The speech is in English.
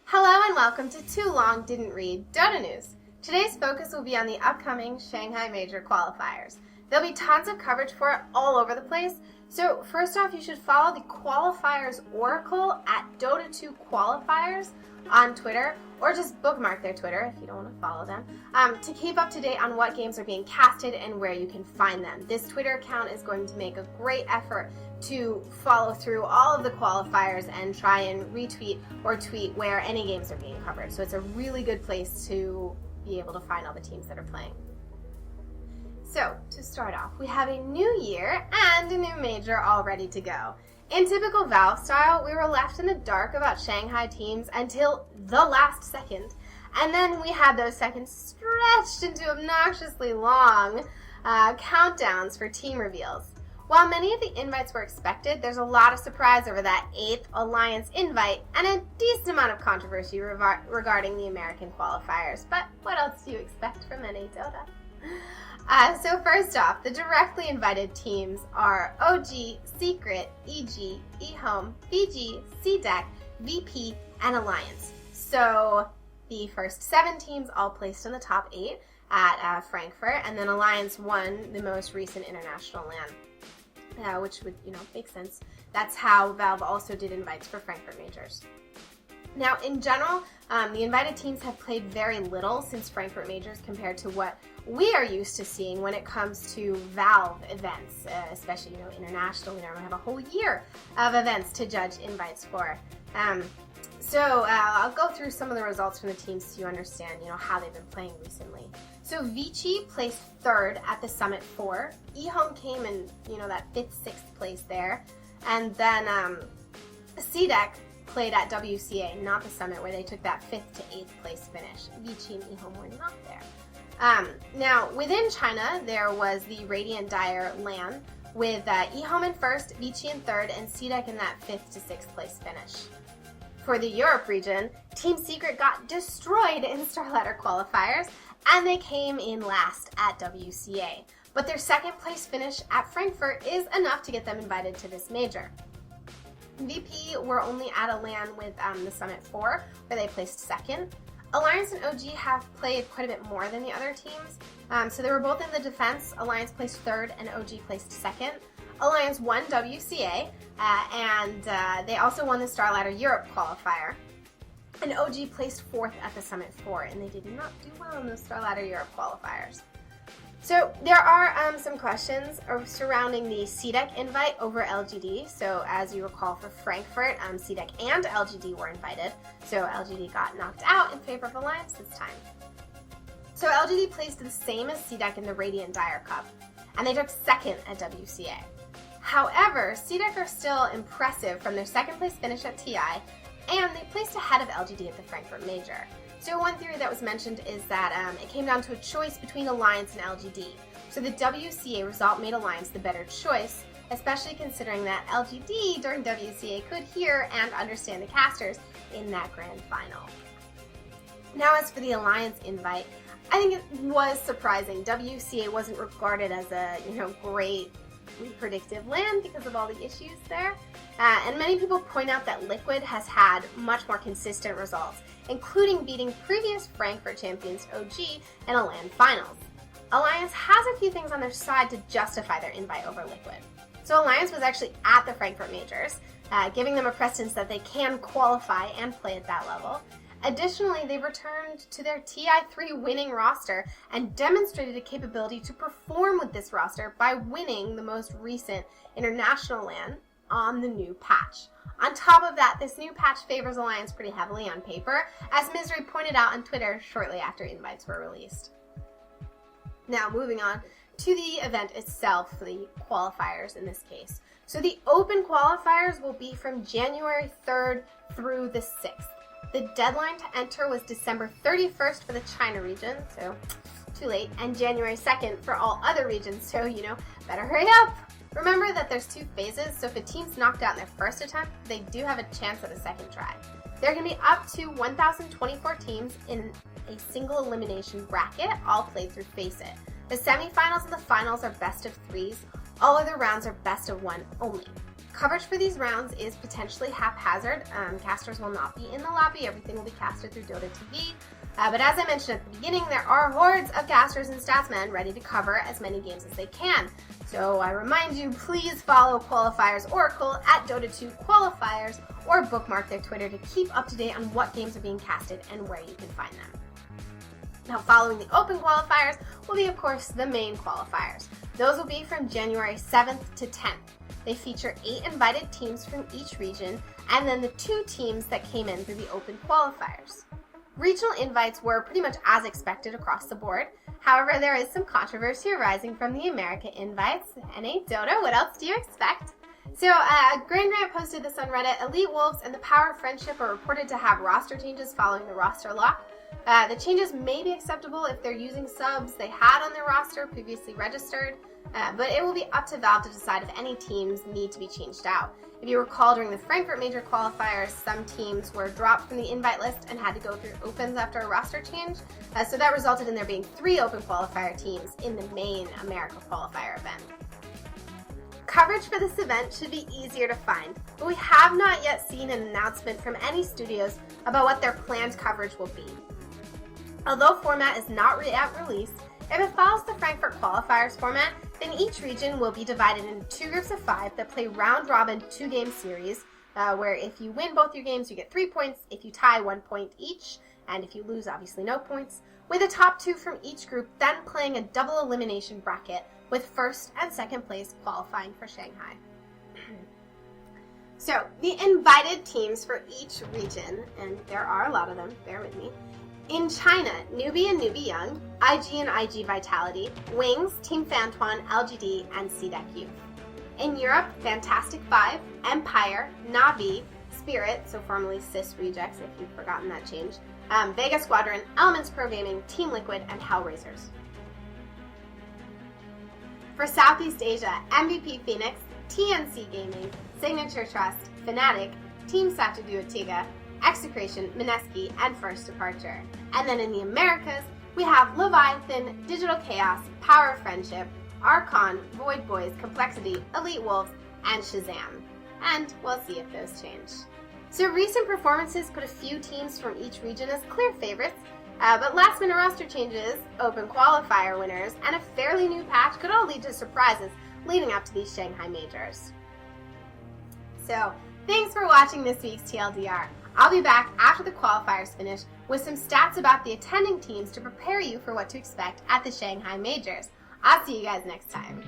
Hello and welcome to Too Long Didn't Read Dota News. Today's focus will be on the upcoming Shanghai Major Qualifiers. There'll be tons of coverage for it all over the place. So first off, you should follow the Qualifiers Oracle at Dota2 Qualifiers on Twitter, or just bookmark their Twitter if you don't want to follow them, to keep up to date on what games are being casted and where you can find them. This Twitter account is going to make a great effort to follow through all of the qualifiers and try and retweet or tweet where any games are being covered. So it's a really good place to be able to find all the teams that are playing. So, to start off, we have a new year and a new major all ready to go. In typical Valve style, we were left in the dark about Shanghai teams until the last second. And then we had those seconds stretched into obnoxiously long countdowns for team reveals. While many of the invites were expected, there's a lot of surprise over that 8th Alliance invite and a decent amount of controversy regarding the American qualifiers. But what else do you expect from NA Dota? So first off, the directly invited teams are OG, Secret, EG, eHome, VG, CDEC, VP, and Alliance. So the first 7 teams all placed in the top 8 at Frankfurt, and then Alliance won the most recent international LAN, which would, make sense. That's how Valve also did invites for Frankfurt Majors. Now, in general, the invited teams have played very little since Frankfurt Majors compared to what we are used to seeing when it comes to Valve events, especially, international. We normally have a whole year of events to judge invites for. So I'll go through some of the results from the teams so you understand, how they've been playing recently. So Vici placed 3rd at the Summit 4. eHome came in, that 5th, 6th place there. And then CDEC played at WCA, not the Summit, where they took that 5th to 8th place finish. Vici and eHome were not there. Now, within China, there was the Radiant Dire LAN with eHome in 1st, Vici in 3rd, and CDEC in that 5th to 6th place finish. For the Europe region, Team Secret got destroyed in StarLadder qualifiers, and they came in last at WCA. But their 2nd place finish at Frankfurt is enough to get them invited to this major. VP were only at a LAN with the Summit 4, where they placed 2nd. Alliance and OG have played quite a bit more than the other teams. So they were both in the defense. Alliance placed 3rd and OG placed 2nd. Alliance won WCA, and they also won the StarLadder Europe qualifier. And OG placed 4th at the Summit 4, and they did not do well in those StarLadder Europe qualifiers. So there are some questions surrounding the CDEC invite over LGD. So as you recall, for Frankfurt, CDEC and LGD were invited. So LGD got knocked out in favor of Alliance this time. So LGD placed the same as CDEC in the Radiant Dire Cup, and they took 2nd at WCA. However, CDEC are still impressive from their 2nd place finish at TI, and they placed ahead of LGD at the Frankfurt Major. So one theory that was mentioned is that it came down to a choice between Alliance and LGD. So the WCA result made Alliance the better choice, especially considering that LGD during WCA could hear and understand the casters in that grand final. Now as for the Alliance invite, I think it was surprising. WCA wasn't regarded as a great predictive LAN because of all the issues there. And many people point out that Liquid has had much more consistent results, including beating previous Frankfurt champions OG in a LAN finals. Alliance has a few things on their side to justify their invite over Liquid. So Alliance was actually at the Frankfurt Majors, giving them a precedence that they can qualify and play at that level. Additionally, they returned to their TI3 winning roster and demonstrated a capability to perform with this roster by winning the most recent international LAN on the new patch. On top of that, this new patch favors Alliance pretty heavily on paper, as Misery pointed out on Twitter shortly after invites were released. Now, moving on to the event itself, for the qualifiers in this case. So the open qualifiers will be from January 3rd through the 6th. The deadline to enter was December 31st for the China region, so too late, and January 2nd for all other regions, so, better hurry up! Remember that there's 2 phases, so if a team's knocked out in their first attempt, they do have a chance at a second try. There can be up to 1,024 teams in a single elimination bracket, all played through Face It. The semifinals and the finals are best of 3s. All other rounds are best of 1 only. Coverage for these rounds is potentially haphazard. Casters will not be in the lobby. Everything will be casted through Dota TV. But as I mentioned at the beginning, there are hordes of casters and statsmen ready to cover as many games as they can. So I remind you, please follow Qualifiers Oracle at Dota 2 Qualifiers or bookmark their Twitter to keep up to date on what games are being casted and where you can find them. Now, following the open qualifiers will be, of course, the main qualifiers. Those will be from January 7th to 10th. They feature 8 invited teams from each region, and then the 2 teams that came in through the open qualifiers. Regional invites were pretty much as expected across the board. However, there is some controversy arising from the America invites. NA Dota, what else do you expect? So, Grand Grant posted this on Reddit. Elite Wolves and the Power of Friendship are reported to have roster changes following the roster lock. The changes may be acceptable if they're using subs they had on their roster previously registered, but it will be up to Valve to decide if any teams need to be changed out. If you recall, during the Frankfurt Major qualifiers, some teams were dropped from the invite list and had to go through opens after a roster change, so that resulted in there being 3 open qualifier teams in the main America qualifier event. Coverage for this event should be easier to find, but we have not yet seen an announcement from any studios about what their planned coverage will be. Although format is not yet released, if it follows the Frankfurt qualifiers format, then each region will be divided into 2 groups of 5 that play round-robin 2-game series, where if you win both your games, you get 3 points, if you tie 1 point each, and if you lose, obviously no points, with the top 2 from each group then playing a double elimination bracket with first and second place qualifying for Shanghai. So, the invited teams for each region, and there are a lot of them, bear with me. In China, Newbie and Newbie Young, IG and IG Vitality, Wings, Team Fantuan, LGD, and CDEC Youth. In Europe, Fantastic Five, Empire, Na'Vi, Spirit, so formerly Cis Rejects if you've forgotten that change, Vega Squadron, Elements Pro Gaming, Team Liquid, and Hellraisers. For Southeast Asia, MVP Phoenix, TNC Gaming, Signature Trust, Fnatic, Team Satuduatiga, Execration, Mineski, and First Departure. And then in the Americas, we have Leviathan, Digital Chaos, Power of Friendship, Archon, Void Boys, Complexity, Elite Wolves, and Shazam. And we'll see if those change. So recent performances put a few teams from each region as clear favorites, but last-minute roster changes, open qualifier winners, and a fairly new patch could all lead to surprises leading up to these Shanghai majors. So, thanks for watching this week's TLDR. I'll be back after the qualifiers finish with some stats about the attending teams to prepare you for what to expect at the Shanghai majors. I'll see you guys next time.